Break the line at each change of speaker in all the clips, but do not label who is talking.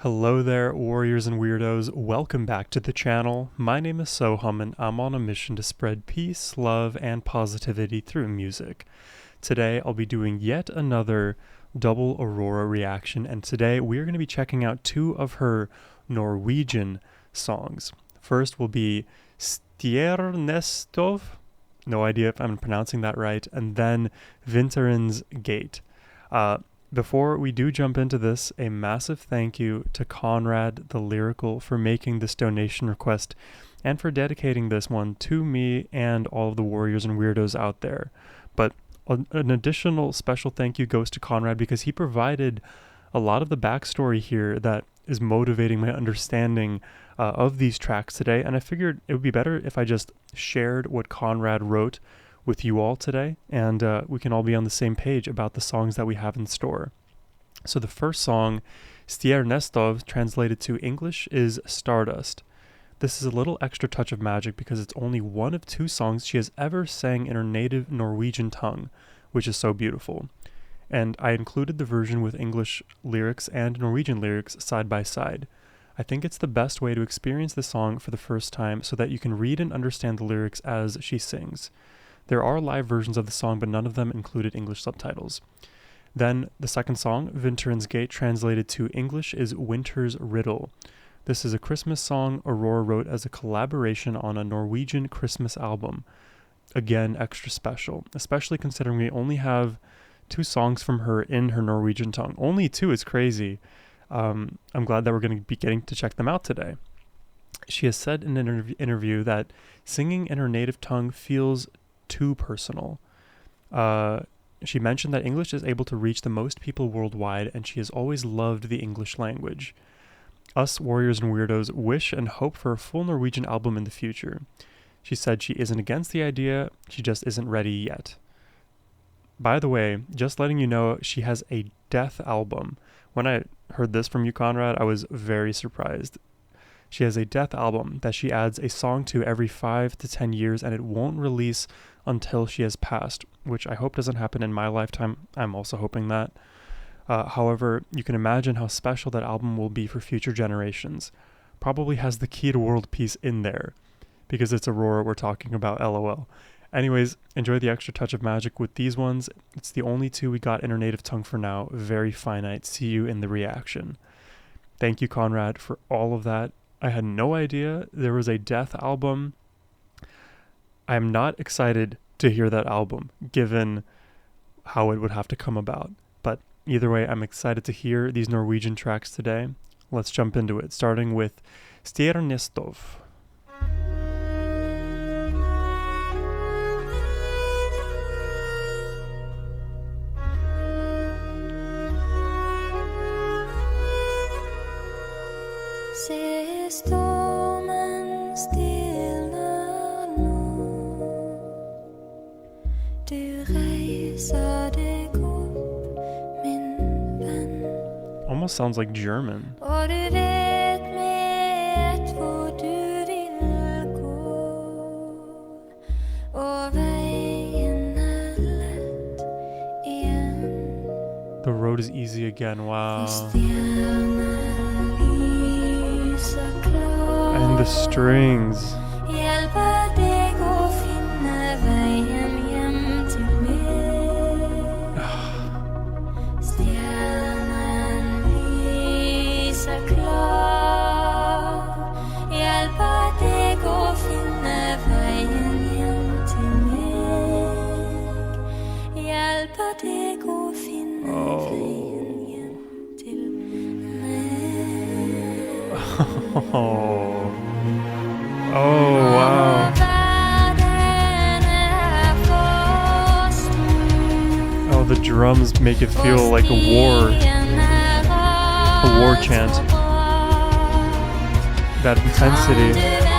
Hello there, warriors and weirdos. Welcome back to the channel. My name is Sohum and I'm on a mission to spread peace, love, and positivity through music. Today I'll be doing yet another double Aurora reaction, and today we're going to be checking out two of her Norwegian songs. First will be Stjernestøv, no idea if I'm pronouncing that right, and then Vinterens Gåte. Before we do jump into this, a massive thank you to Conrad the Lyrical for making this donation request and for dedicating this one to me and all of the warriors and weirdos out there. But an additional special thank you goes to Conrad because he provided a lot of the backstory here that is motivating my understanding of these tracks today, and I figured it would be better if I just shared what Conrad wrote with you all today, and we can all be on the same page about the songs that we have in store. So the first song, Stjernestøv, translated to English, is Stardust. This is a little extra touch of magic because it's only one of two songs she has ever sang in her native Norwegian tongue, which is so beautiful. And I included the version with English lyrics and Norwegian lyrics side by side. I think it's the best way to experience the song for the first time so that you can read and understand the lyrics as she sings. There are live versions of the song, but none of them included English subtitles. Then the second song, Vinterens Gåte, translated to English, is Winter's Riddle. This is a Christmas song Aurora wrote as a collaboration on a Norwegian Christmas album. Again, extra special, especially considering we only have two songs from her in her Norwegian tongue. Only two is crazy. I'm glad that we're going to be getting to check them out today. She has said in an interview that singing in her native tongue feels too personal. She mentioned that English is able to reach the most people worldwide, and she has always loved the English language. Us warriors and weirdos wish and hope for a full Norwegian album in the future. She said she isn't against the idea, she just isn't ready yet. By the way, just letting you know, she has a death album. When I heard this from you, Conrad, I was very surprised. She has a death album that she adds a song to every 5 to 10 years, and it won't release until she has passed, which I hope doesn't happen in my lifetime. I'm also hoping that. However, you can imagine how special that album will be for future generations. Probably has the key to world peace in there, because it's Aurora we're talking about, lol. Anyways, enjoy the extra touch of magic with these ones. It's the only two we got in her native tongue for now. Very finite. See you in the reaction. Thank you, Conrad, for all of that. I had no idea there was a death album. I'm not excited to hear that album, given how it would have to come about. But either way, I'm excited to hear these Norwegian tracks today. Let's jump into it, starting with Stjernestøv.
Se stormen stilner nå. Du reiser deg opp, min venn.
Almost sounds like German.
Og du vet med hvor du vil gå. Og veien lett igjen.
The road is easy again, wow. And the strings.
Hjelper deg å finne veien hjem til meg. Stjernen lyser klar. Hjelper deg å finne veien hjem til meg. Hjelper deg å finne veien hjem til meg.
Oh, wow. Oh, the drums make it feel like a war chant. That intensity. Oh.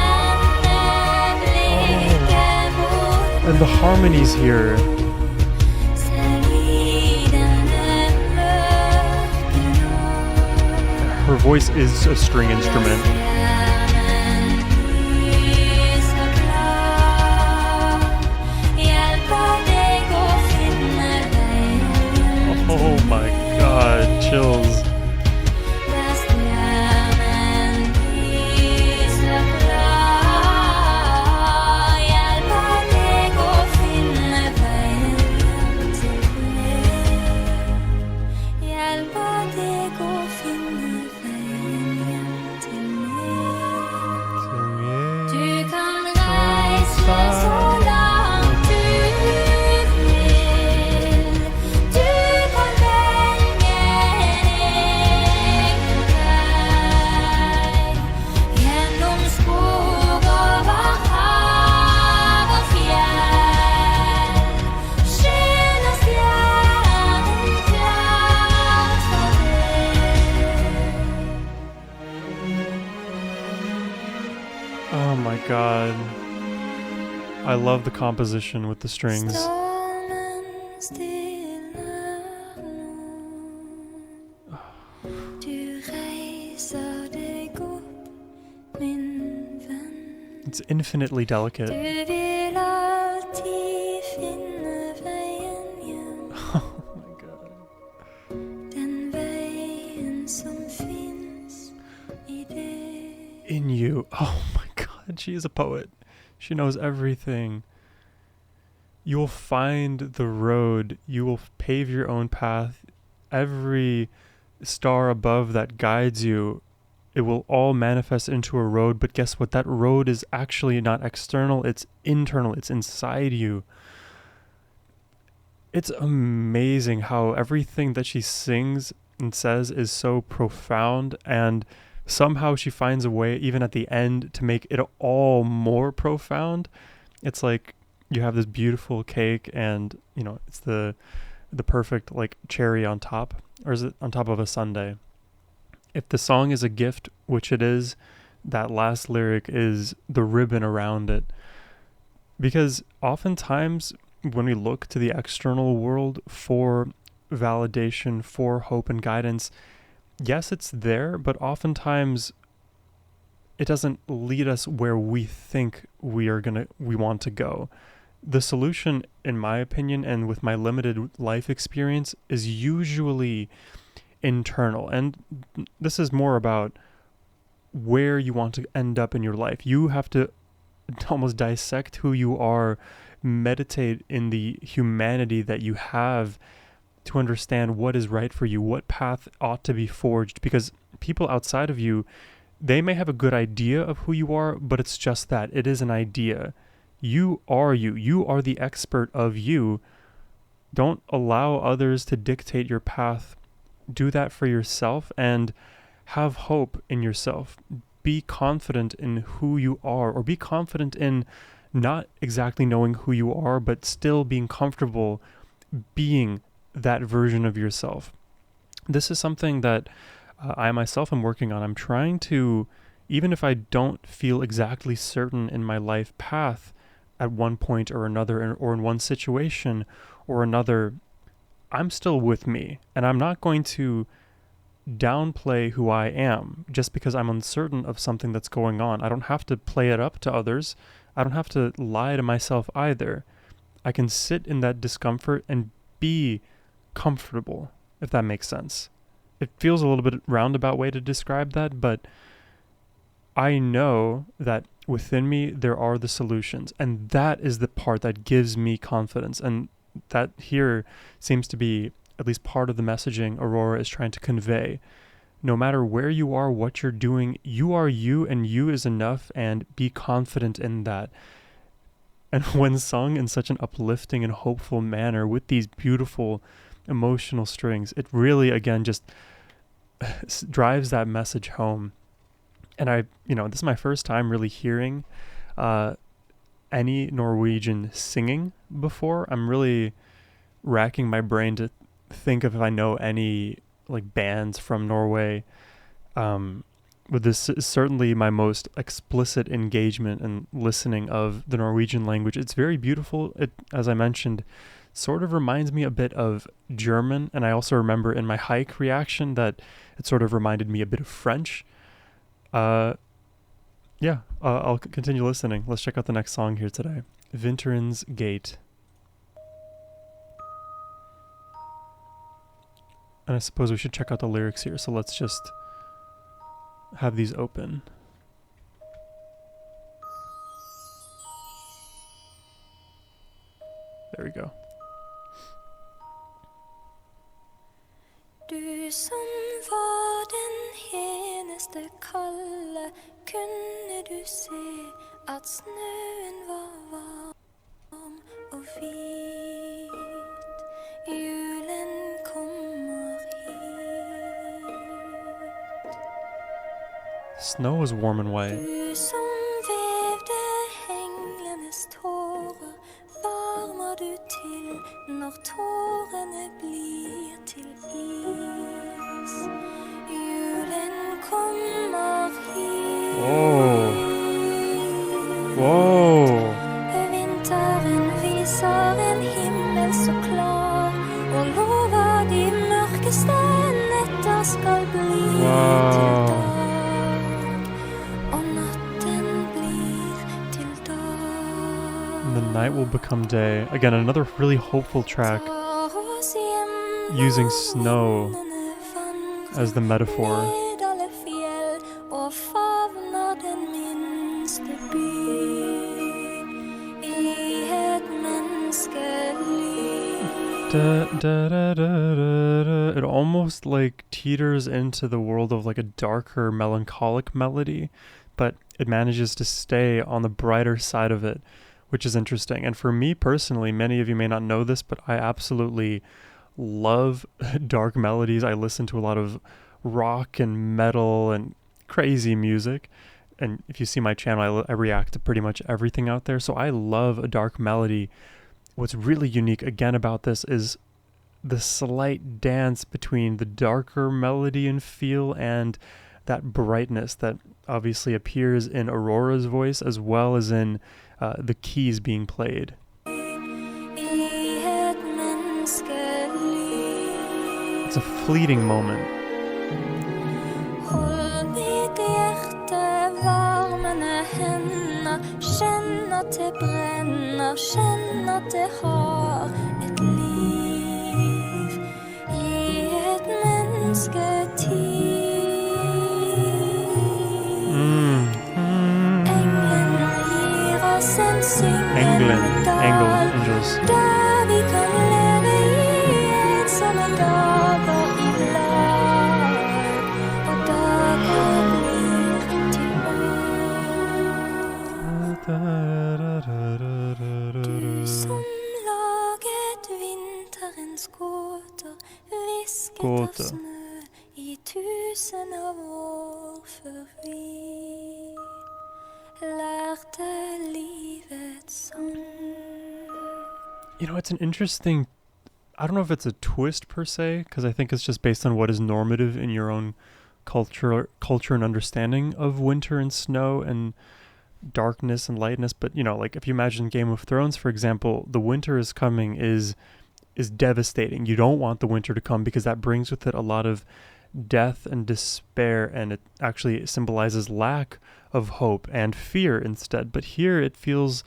And the harmonies here. Her voice is a string instrument. Oh my god, chills. my god. I love the composition with the strings.
Stormen stilner nå. Du reiser deg opp, min venn.
It's infinitely
Du
delicate.
vil alltid finne veien hjem.
Oh my god.
Den veien som finnes i deg.
In you. Oh my god, she is a poet. She knows everything. You will find the road. You will pave your own path. Every star above that guides you, it will all manifest into a road. But guess what? That road is actually not external. It's internal. It's inside you. It's amazing how everything that she sings and says is so profound, and somehow she finds a way, even at the end, to make it all more profound. It's like you have this beautiful cake, and you know it's the perfect like cherry on top, or is it on top of a sundae? If the song is a gift, which it is, that last lyric is the ribbon around it. Because oftentimes when we look to the external world for validation, for hope and guidance, yes, it's there, but oftentimes it doesn't lead us where we think we want to go. The solution, in my opinion, and with my limited life experience, is usually internal. And this is more about where you want to end up in your life. You have to almost dissect who you are, meditate in the humanity that you have to understand what is right for you, what path ought to be forged, because people outside of you, they may have a good idea of who you are, but it's just that. It is an idea. You are you. You are the expert of you. Don't allow others to dictate your path. Do that for yourself and have hope in yourself. Be confident in who you are, or be confident in not exactly knowing who you are, but still being comfortable being that version of yourself. This is something that I myself am working on. I'm trying to, even if I don't feel exactly certain in my life path at one point or another, or in one situation or another, I'm still with me, and I'm not going to downplay who I am just because I'm uncertain of something that's going on. I don't have to play it up to others. I don't have to lie to myself either. I can sit in that discomfort and be comfortable, if that makes sense. It feels a little bit roundabout way to describe that, but I know that within me there are the solutions, and that is the part that gives me confidence. And that here seems to be at least part of the messaging Aurora is trying to convey. No matter where you are, what you're doing, you are you, and you is enough, and be confident in that. And when sung in such an uplifting and hopeful manner with these beautiful emotional strings, it really, again, just drives that message home. And this is my first time really hearing any Norwegian singing before. I'm really racking my brain to think of if I know any like bands from Norway. But this is certainly my most explicit engagement and listening of the Norwegian language. It's very beautiful. It, as I mentioned, sort of reminds me a bit of German. And I also remember in my hike reaction that it sort of reminded me a bit of French. I'll continue listening. Let's check out the next song here today. Vinterens Gåte. And I suppose we should check out the lyrics here, so let's just have these open. There we go.
Du som var den eneste kalde, kunne du se at snøen var varm og hvit. Julen kommer hit.
Snow is warm and white.
Du som vevde englenes tårer, varmer du til når tårene blir til is. Julen kommer hit.
Oh. Whoa.
Vinteren viser en himmel så klar, og lover de mørkeste netter skal bli til dag, og natten blir til dag.
And the night will become day. Again, another really hopeful track using snow as the metaphor.
Og favner den minste by I et menneskeliv.
It almost like teeters into the world of like a darker melancholic melody, but it manages to stay on the brighter side of it, which is interesting. And for me personally, many of you may not know this, but I absolutely love dark melodies. I listen to a lot of rock and metal and crazy music, and if you see my channel, I react to pretty much everything out there, so I love a dark melody. What's really unique again about this is the slight dance between the darker melody and feel and that brightness that obviously appears in Aurora's voice as well as in the keys being played. It's a fleeting moment.
Kjenn at det brenner, kjenn at det har et liv I et mennesketid. Englene gir oss en syngende dal, der vi kan leve I ensomme dager I lag, og dager blir til Du som laget vinterens gåter, visket av snø I 1000 av år før vi lærte livets sang.
You know, it's an interesting, I don't know if it's a twist per se, because I think it's just based on what is normative in your own culture and understanding of winter and snow and darkness and lightness. But you know, like if you imagine Game of Thrones, for example, the winter is coming is devastating. You don't want the winter to come because that brings with it a lot of death and despair, and it actually symbolizes lack of hope and fear instead. But here it feels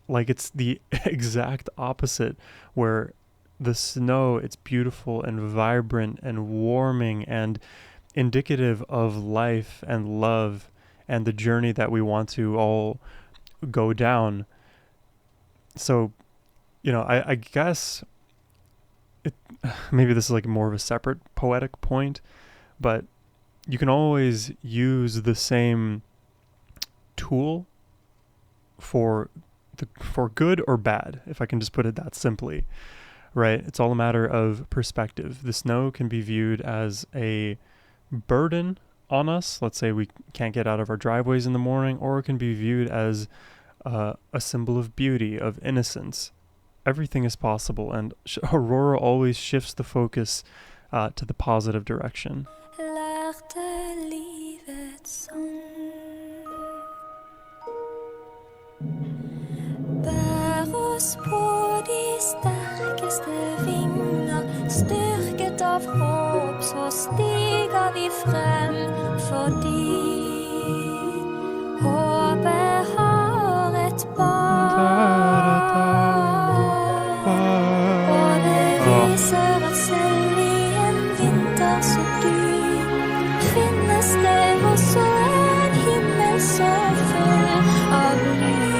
like it's the exact opposite, where the snow, it's beautiful and vibrant and warming and indicative of life and love and the journey that we want to all go down. So, you know, I guess maybe this is like more of a separate poetic point, but you can always use the same tool for good or bad, if I can just put it that simply, right? It's all a matter of perspective. The snow can be viewed as a burden on us. Let's say we can't get out of our driveways in the morning, or it can be viewed as a symbol of beauty, of innocence. Everything is possible, and Aurora always shifts the focus to the positive direction.
Lærte livets sang. Bær oss på de sterkeste vinger, styrket av håp, så stiger vi frem, fordi håpet har et barn, og det viser at selv I en vinter så dyr, finnes det også en himmel så full av lys.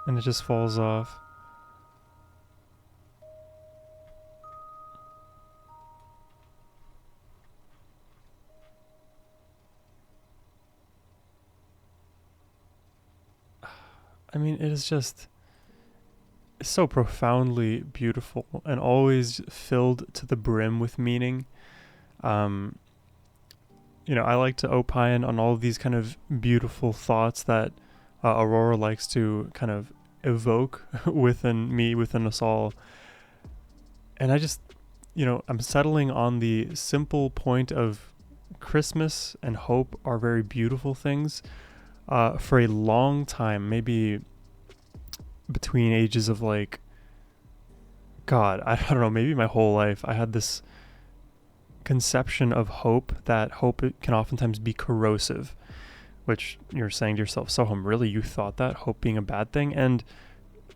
And it just falls off. I mean, it is just so profoundly beautiful and always filled to the brim with meaning. You know, I like to opine on all of these kind of beautiful thoughts that Aurora likes to kind of evoke within us all. And I just, I'm settling on the simple point of Christmas and hope are very beautiful things. For a long time, maybe between ages of like, God, I don't know, maybe my whole life, I had this conception of hope that hope can oftentimes be corrosive, which you're saying to yourself, Sohum, really, you thought that, hope being a bad thing? And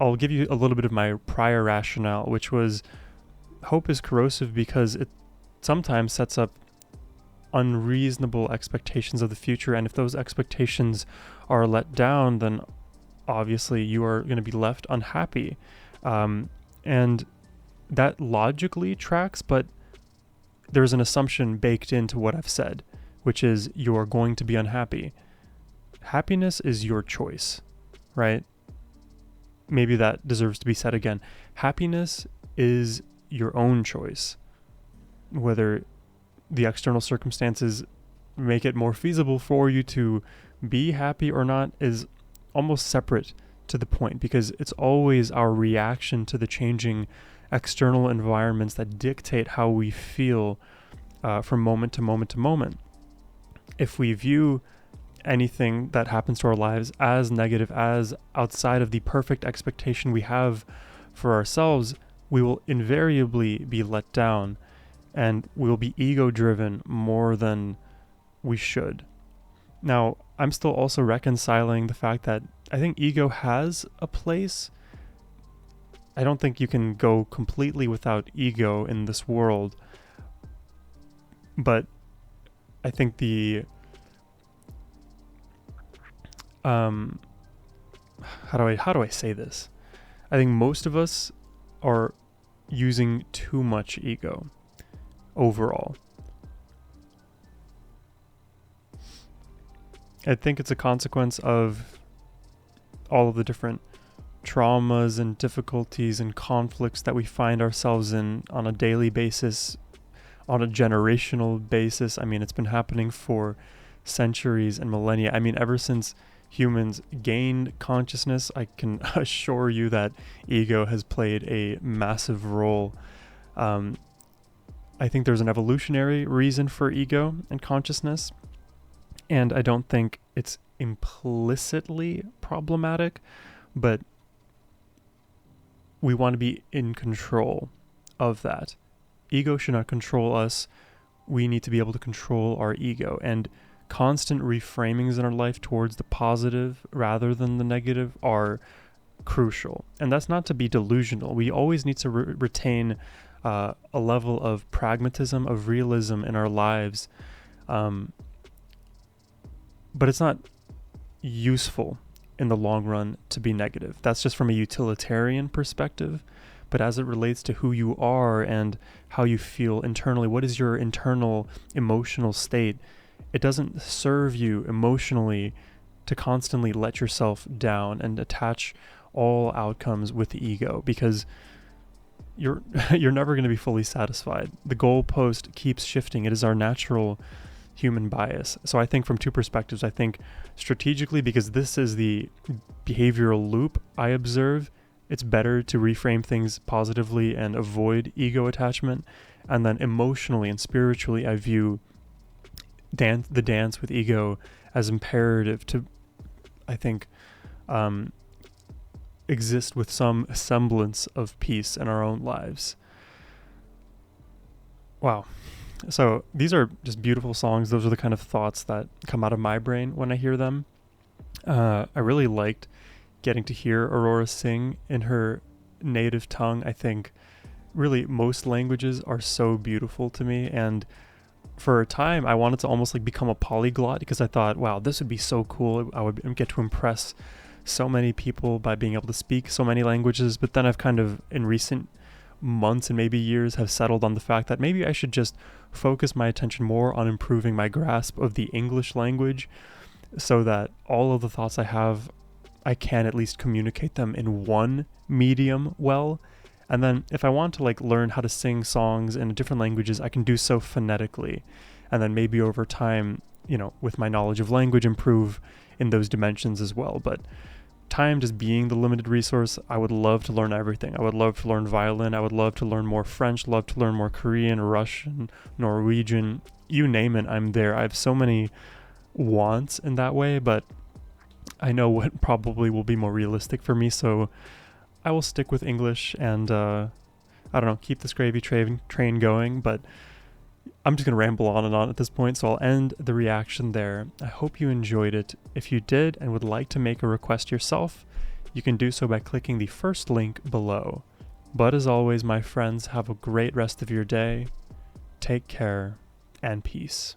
I'll give you a little bit of my prior rationale, which was hope is corrosive because it sometimes sets up unreasonable expectations of the future, and if those expectations are let down, then obviously you are going to be left unhappy. And that logically tracks, but there's an assumption baked into what I've said, which is you're going to be unhappy. Happiness is your choice, right? Maybe that deserves to be said again. Happiness is your own choice. Whether the external circumstances make it more feasible for you to be happy or not is almost separate to the point, because it's always our reaction to the changing external environments that dictate how we feel from moment to moment to moment. If we view anything that happens to our lives as negative, as outside of the perfect expectation we have for ourselves, we will invariably be let down, and we'll be ego-driven more than we should. Now, I'm still also reconciling the fact that I think ego has a place. I don't think you can go completely without ego in this world, but I think how do I say this? I think most of us are using too much ego overall. I think it's a consequence of all of the different traumas and difficulties and conflicts that we find ourselves in on a daily basis, on a generational basis. I mean, it's been happening for centuries and millennia. I mean, ever since humans gained consciousness, I can assure you that ego has played a massive role. I think there's an evolutionary reason for ego and consciousness, and I don't think it's implicitly problematic, but we want to be in control of that. Ego should not control us. We need to be able to control our ego, and constant reframings in our life towards the positive rather than the negative are crucial. And that's not to be delusional. We always need to retain a level of pragmatism, of realism in our lives. But it's not useful in the long run to be negative. That's just from a utilitarian perspective. But as it relates to who you are and how you feel internally, what is your internal emotional state? It doesn't serve you emotionally to constantly let yourself down and attach all outcomes with the ego, because you're never going to be fully satisfied. The goalpost keeps shifting. It is our natural human bias. So I think from two perspectives. I think strategically, because this is the behavioral loop I observe, it's better to reframe things positively and avoid ego attachment. And then emotionally and spiritually, I view the dance with ego as imperative to, I think, exist with some semblance of peace in our own lives. Wow. So these are just beautiful songs. Those are the kind of thoughts that come out of my brain when I hear them. I really liked getting to hear Aurora sing in her native tongue. I think really most languages are so beautiful to me, and for a time I wanted to almost like become a polyglot, because I thought, wow, this would be so cool. I would get to impress so many people by being able to speak so many languages. But then I've kind of, in recent months and maybe years, have settled on the fact that maybe I should just focus my attention more on improving my grasp of the English language, so that all of the thoughts I have, I can at least communicate them in one medium well. And then if I want to like learn how to sing songs in different languages, I can do so phonetically. And then maybe over time, with my knowledge of language, improve in those dimensions as well. But time just being the limited resource, I would love to learn everything. I would love to learn violin. I would love to learn more French, love to learn more Korean, Russian, Norwegian, you name it, I'm there. I have so many wants in that way, but I know what probably will be more realistic for me, so I will stick with English and, keep this gravy train going, but I'm just going to ramble on and on at this point, so I'll end the reaction there. I hope you enjoyed it. If you did and would like to make a request yourself, you can do so by clicking the first link below. But as always, my friends, have a great rest of your day. Take care and peace.